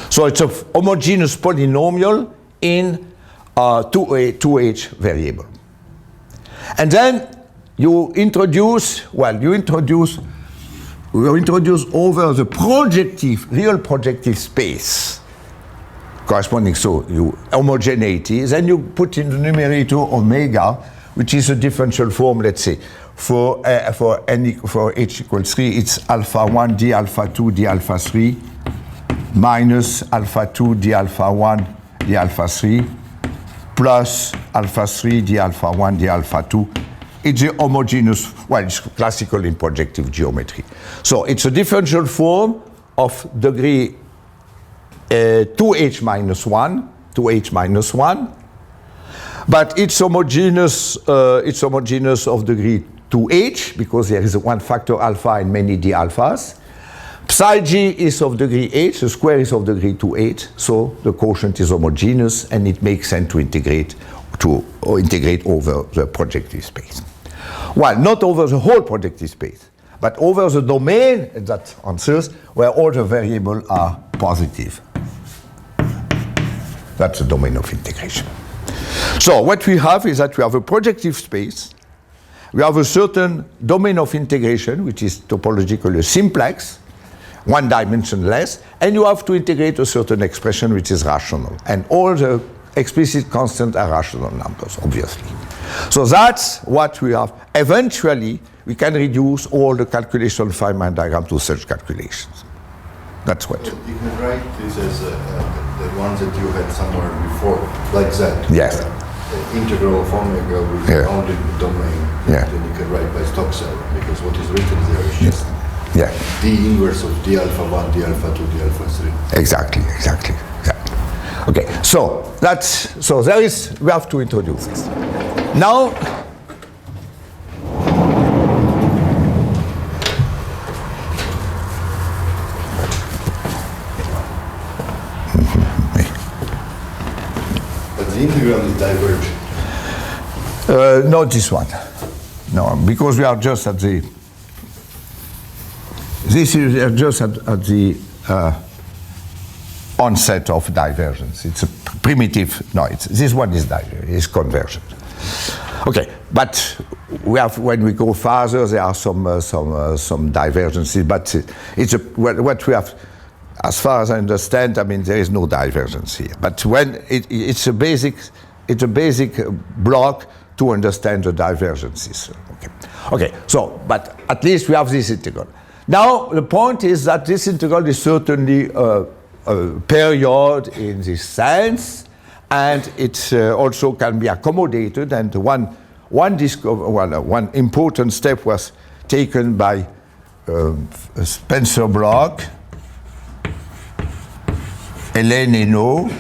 So it's a homogeneous polynomial in 2H variable. And then you introduce over the real projective space corresponding, so you homogeneity, then you put in the numerator omega, which is a differential form, let's say, for h equals 3, it's alpha 1 d alpha 2 d alpha 3 minus alpha 2 d alpha 1 d alpha 3 plus alpha 3 d alpha 1 d alpha 2. It's a homogeneous, well, it's classical in projective geometry. So it's a differential form of degree 2h minus 1, but it's homogeneous of degree 2h because there is one factor alpha and many d alphas. Psi g is of degree h, the square is of degree 2h, so the quotient is homogeneous and it makes sense to integrate over the projective space. Well, not over the whole projective space, but over the domain that answers where all the variables are positive. That's the domain of integration. So what we have is that we have a projective space, we have a certain domain of integration, which is topologically a simplex, one dimension less, and you have to integrate a certain expression which is rational. And all the explicit constants are rational numbers, obviously. So that's what we have. Eventually, we can reduce all the calculation Feynman diagram to such calculations. That's what. You can write this as the ones that you had somewhere before, like that. Yes. The integral of omega with the bounded domain. Yeah. Then you can write by Stockcell, because what is written there is just the inverse of d alpha 1, d alpha 2, d alpha 3. Exactly. Okay, so there is, we have to introduce this. Now, the integral is divergent. Not this one. No, because we are just at the. This is just at the onset of divergence. It's a primitive. No, this one is is convergent. Okay, but we have, when we go farther, there are some divergences. But it's what we have. As far as I understand, I mean, there is no divergence here. But when it's a basic block to understand the divergences. Okay. So, but at least we have this integral. Now, the point is that this integral is certainly a period in this sense, and it also can be accommodated. And one important step was taken by Spencer Bloch, Hélène Hainaut,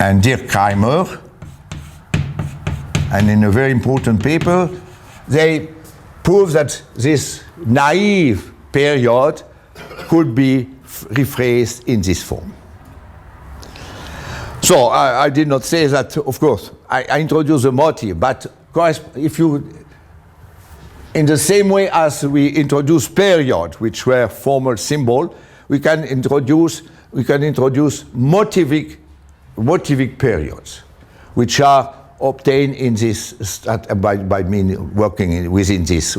and Dirk Kreimer. And in a very important paper, they prove that this naive period could be rephrased in this form. So I did not say that, of course, I introduced the motif, but if you, in the same way as we introduce period, which were formal symbol, we can introduce motivic periods, which are obtained in this by working within this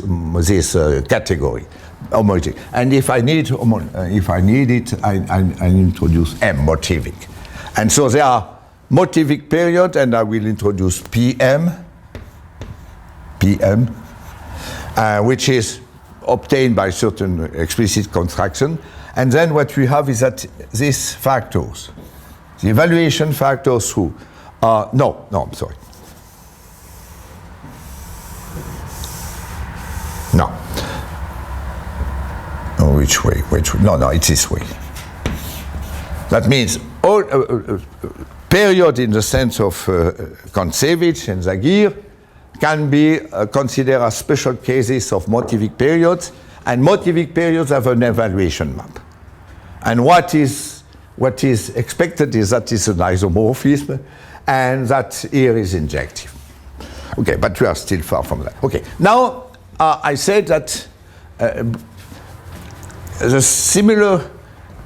category, homogeneous. And if I need it, I introduce M, motivic. And so there are motivic period, and I will introduce PM, which is obtained by certain explicit construction. And then what we have is that these factors, the evaluation factors who are, no, I'm sorry. No. Oh, which way? No, it's this way. That means all period in the sense of Kontsevich and Zaghir can be considered as special cases of motivic periods, and motivic periods have an evaluation map. And what is expected is that it's an isomorphism, and that here is injective. Okay, but we are still far from that. Okay, now I said that the similar,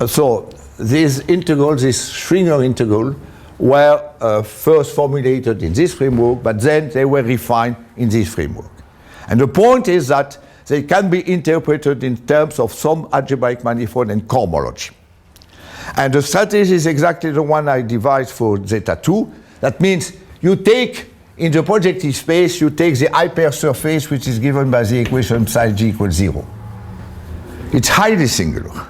so these integrals, this Schwinger integral, were first formulated in this framework, but then they were refined in this framework. And the point is that they can be interpreted in terms of some algebraic manifold and cohomology. And the strategy is exactly the one I devised for zeta 2. That means you take, in the projective space, you take the hypersurface which is given by the equation psi g equals 0. It's highly singular.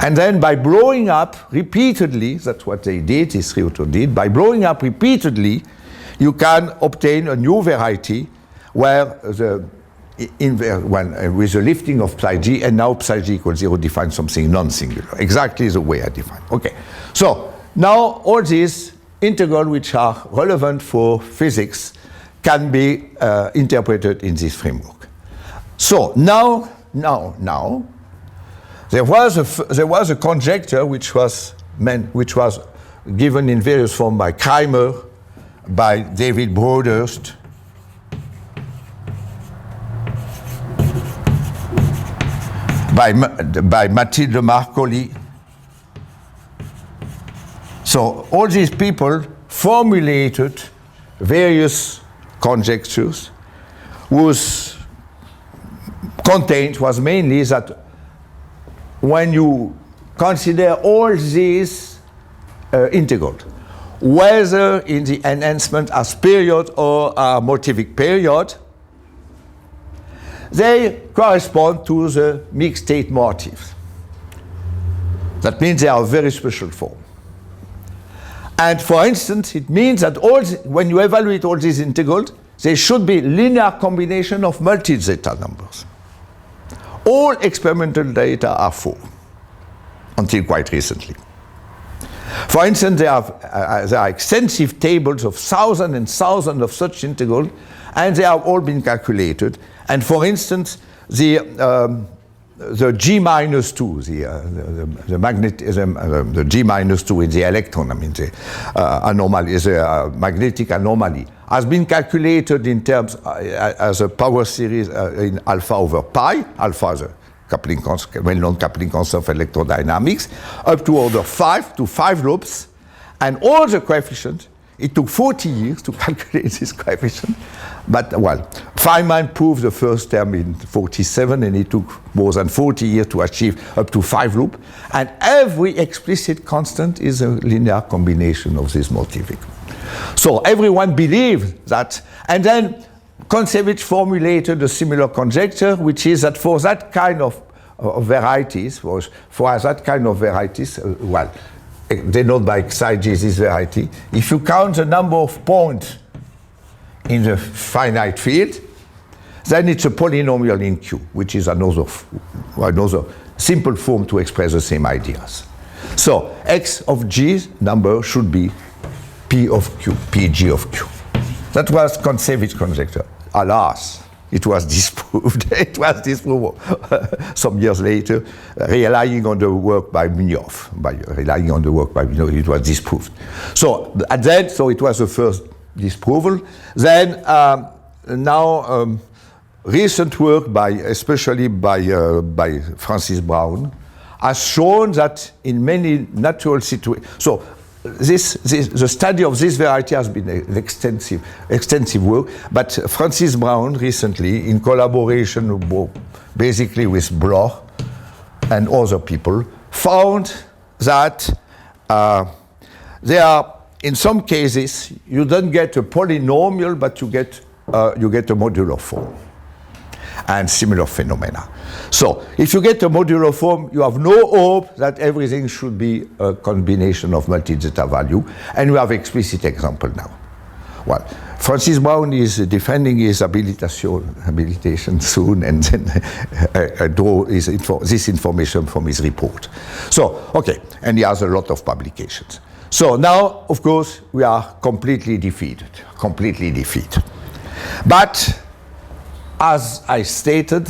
And then by blowing up repeatedly, that's what they did, this Rioto did, by blowing up repeatedly, you can obtain a new variety where with the lifting of psi g, and now psi g equals 0 defines something non-singular, exactly the way I defined. Okay, so now all these integrals which are relevant for physics can be interpreted in this framework. So now, there was a conjecture which was given in various forms by Kreimer, by David Broadhurst, by Mathilde Marcoli. So all these people formulated various conjectures whose content was mainly that when you consider all these integrals, whether in the enhancement as period or a motivic period, they correspond to the mixed state motifs. That means they are a very special form. And for instance, it means that when you evaluate all these integrals, they should be linear combination of multi-zeta numbers. All experimental data are 4, until quite recently. For instance, there are extensive tables of thousands and thousands of such integrals, and they have all been calculated. And for instance, the the G minus 2, the G minus 2 in the electron, I mean the anomaly, the magnetic anomaly, has been calculated in terms as a power series in alpha over pi. Alpha is a coupling constant, well-known coupling constant of electrodynamics, up to order 5 to 5 loops, and all the coefficients. It took 40 years to calculate this coefficient, but well, Feynman proved the first term in 47, and it took more than 40 years to achieve up to 5 loops. And every explicit constant is a linear combination of this motivic. So everyone believed that, and then Kontsevich formulated a similar conjecture, which is that for that kind of varieties, well, denoted by xij this variety, if you count the number of points in the finite field, then it's a polynomial in Q, which is another simple form to express the same ideas. So x of g number should be p of q, pg of q. That was Kontsevich's conjecture. Alas, it was disproved. It was disproved some years later, relying on the work by Minioff. It was disproved. So at that, so it was the first disproval. Then recent work especially by Francis Brown, has shown that in many natural situations. So the study of this variety has been an extensive work, but Francis Brown recently, in collaboration basically with Bloch and other people, found that there are, in some cases, you don't get a polynomial, but you get a modular form and similar phenomena. So if you get a modular form, you have no hope that everything should be a combination of multi-zeta value, and we have explicit example now. Well, Francis Brown is defending his habilitation soon, and then draw this information from his report. So, okay, and he has a lot of publications. So now, of course, we are completely defeated. But as I stated,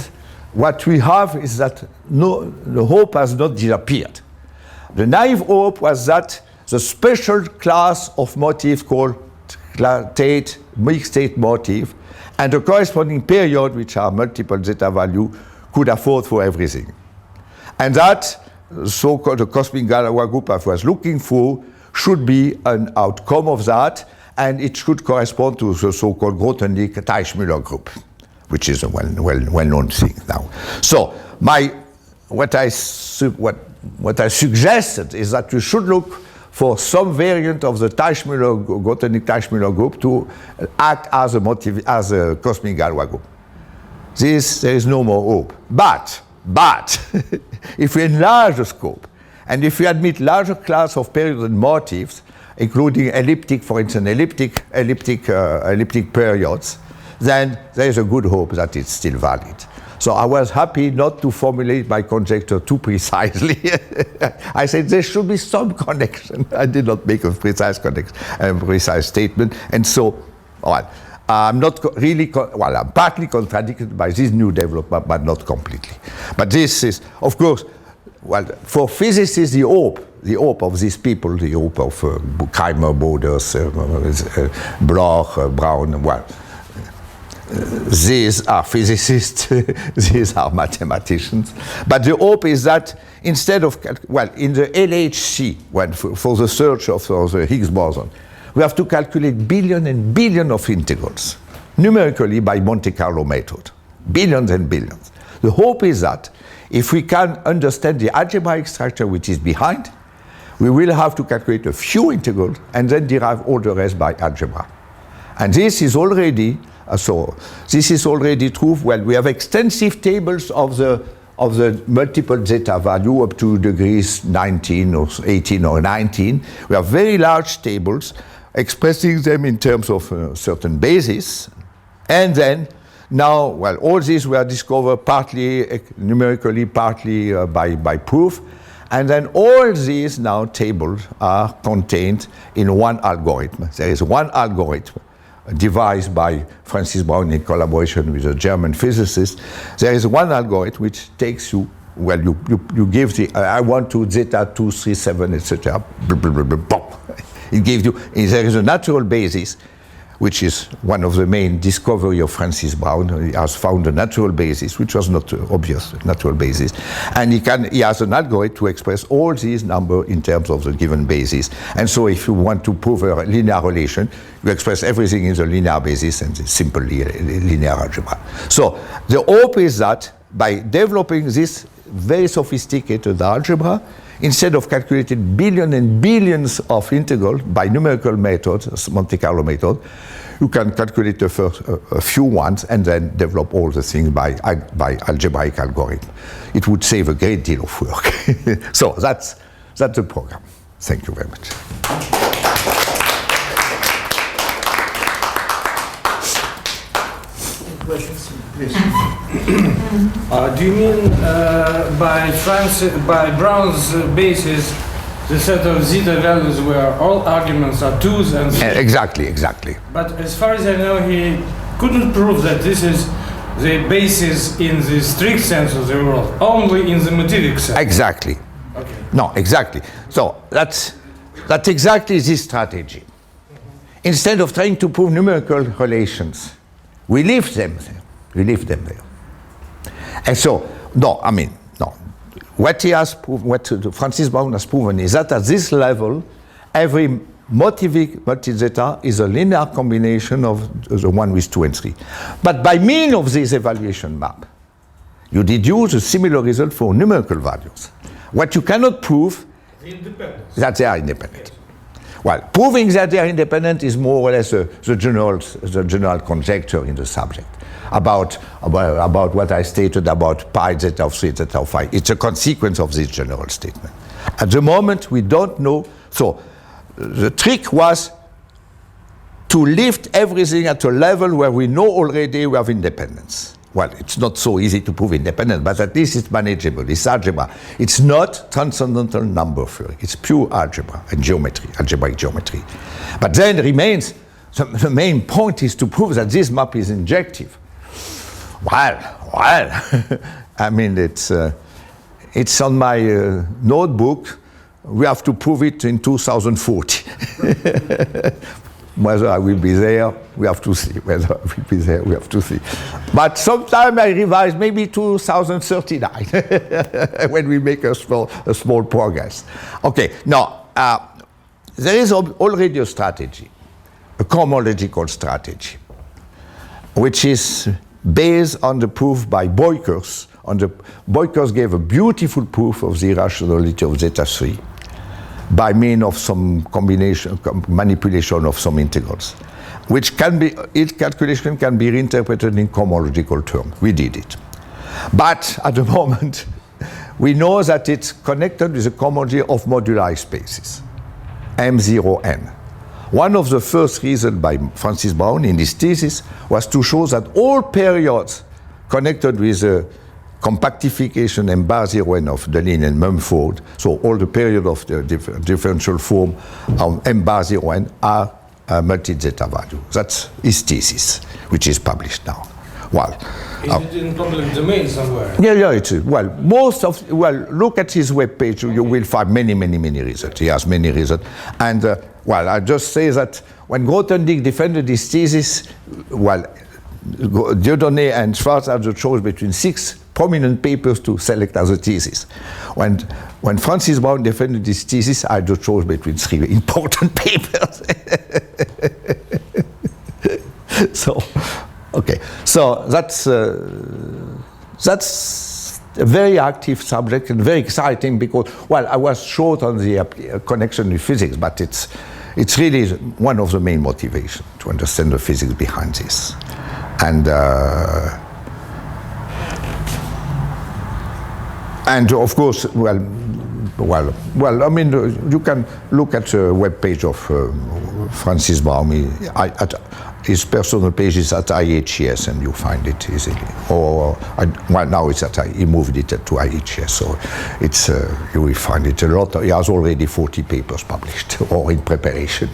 what we have is that the hope has not disappeared. The naive hope was that the special class of motif called Tate, mixed state motif, and the corresponding period, which are multiple zeta value, could afford for everything. And that so-called the cosmic Galois group I was looking for should be an outcome of that, and it should correspond to the so-called Grothendieck-Teichmüller group, which is a well-known thing now. So what I suggested is that you should look for some variant of the Grothendieck-Teichmüller group to act as a cosmic Galois group. There is no more hope. But if we enlarge the scope, and if we admit larger class of periods and motifs, including elliptic, for instance, elliptic periods, then there is a good hope that it's still valid. So I was happy not to formulate my conjecture too precisely. I said there should be some connection. I did not make a precise statement. And so, I'm not really, I'm partly contradicted by this new development, but not completely. But this is, of course, for physicists, the hope of these people, the hope of Keimer, Boders, Bloch, Brown, these are physicists, these are mathematicians. But the hope is that instead of, in the LHC, for the search of the Higgs boson, we have to calculate billion and billion of integrals, numerically by Monte Carlo method, billions and billions. The hope is that if we can understand the algebraic structure which is behind, we will have to calculate a few integrals and then derive all the rest by algebra. And this is already true. Well, we have extensive tables of the multiple zeta value up to degrees 19 or 18 or 19. We have very large tables expressing them in terms of certain basis. And then now, all these were discovered partly numerically, partly by proof. And then all these now tables are contained in one algorithm. There is one algorithm devised by Francis Brown in collaboration with a German physicist. There is one algorithm which takes you well, you give the, I want to zeta 2, 3, 7, etc. It gives you, there is a natural basis, which is one of the main discovery of Francis Brown. He has found a natural basis, which was not obvious, natural basis. And he has an algorithm to express all these numbers in terms of the given basis. And so if you want to prove a linear relation, you express everything in the linear basis and it's simple linear algebra. So the hope is that by developing this very sophisticated algebra, instead of calculating billions and billions of integrals by numerical methods, Monte Carlo method, you can calculate the first a few ones and then develop all the things by algebraic algorithm. It would save a great deal of work. So that's the program. Thank you very much. Questions, please. Do you mean by Brown's basis, the set of zeta values where all arguments are 2s and 3s? Exactly. But as far as I know, he couldn't prove that this is the basis in the strict sense of the word, only in the motivic sense. Exactly. Okay. No, exactly. So that's exactly this strategy. Instead of trying to prove numerical relations, we leave them there. And so, no. What he has proved, what Francis Brown has proven is that at this level, every motivic multi-zeta is a linear combination of the one with 2 and 3. But by means of this evaluation map, you deduce a similar result for numerical values. What you cannot prove is that they are independent. Well, proving that they are independent is more or less the general conjecture in the subject about what I stated about pi zeta of 3 zeta of 5. It's a consequence of this general statement. At the moment, we don't know. So the trick was to lift everything at a level where we know already we have independence. Well, it's not so easy to prove independence, but at least it's manageable. It's algebra. It's not transcendental number theory. It's pure algebra and geometry, algebraic geometry. But then remains, the main point is to prove that this map is injective. Well, I mean, it's on my notebook. We have to prove it in 2040. Whether I will be there, we have to see. Whether I will be there, we have to see. But sometime I revise, maybe 2039, when we make a small progress. Okay, now, there is already a strategy, a cohomological strategy, which is based on the proof by Boykers. Boykers gave a beautiful proof of the irrationality of zeta 3 by means of some manipulation of some integrals, which its calculation can be reinterpreted in cohomological terms. We did it. But at the moment, we know that it's connected with the cohomology of moduli spaces, M0n. One of the first reasons by Francis Brown in his thesis was to show that all periods connected with the compactification M bar 0n of Deligne and Mumford, so all the period of the differential form of M bar 0n are multi-zeta value. That's his thesis, which is published now. Well, is it in public domain somewhere? Yeah, it is. Well, look at his webpage, you will find many results. He has many results. And, I just say that when Grothendieck defended his thesis, Dieudonné and Schwarz had the choice between 6 prominent papers to select as a thesis. When Francis Brown defended his thesis, I had the choice between 3 important papers. So that's a very active subject and very exciting because, I was short on the connection with physics, but it's really one of the main motivations to understand the physics behind this. And of course, I mean, you can look at the webpage of Francis Brown. His personal page is at IHS, and you find it easily. Now it's he moved it to IHS, so it's you will find it a lot. He has already 40 papers published or in preparation.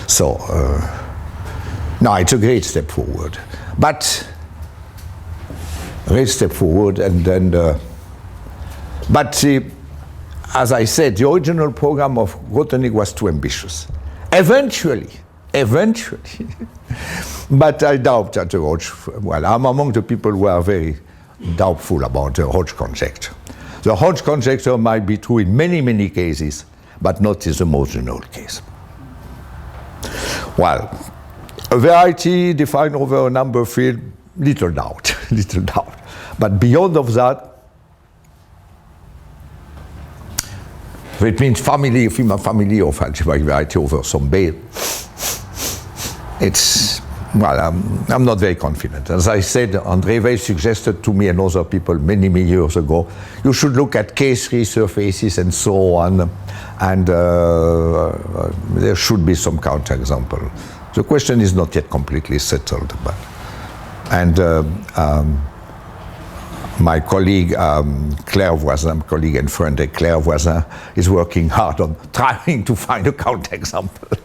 So no, it's a great step forward. But great step forward, and then But as I said, the original program of Grothendieck was too ambitious. Eventually, but I doubt that the Hodge, well, I'm among the people who are very doubtful about the Hodge conjecture. The Hodge conjecture might be true in many, many cases, but not in the most general case. Well, a variety defined over a number field, little doubt, little doubt. But beyond of that, it means family of algebraic variety over some base. It's, well, I'm not very confident. As I said, André Weil suggested to me and other people many years ago, you should look at K3 surfaces and so on, and there should be some counterexample. The question is not yet completely settled. But, and my colleague Claire Voisin, colleague and friend Claire Voisin, is working hard on trying to find a counterexample.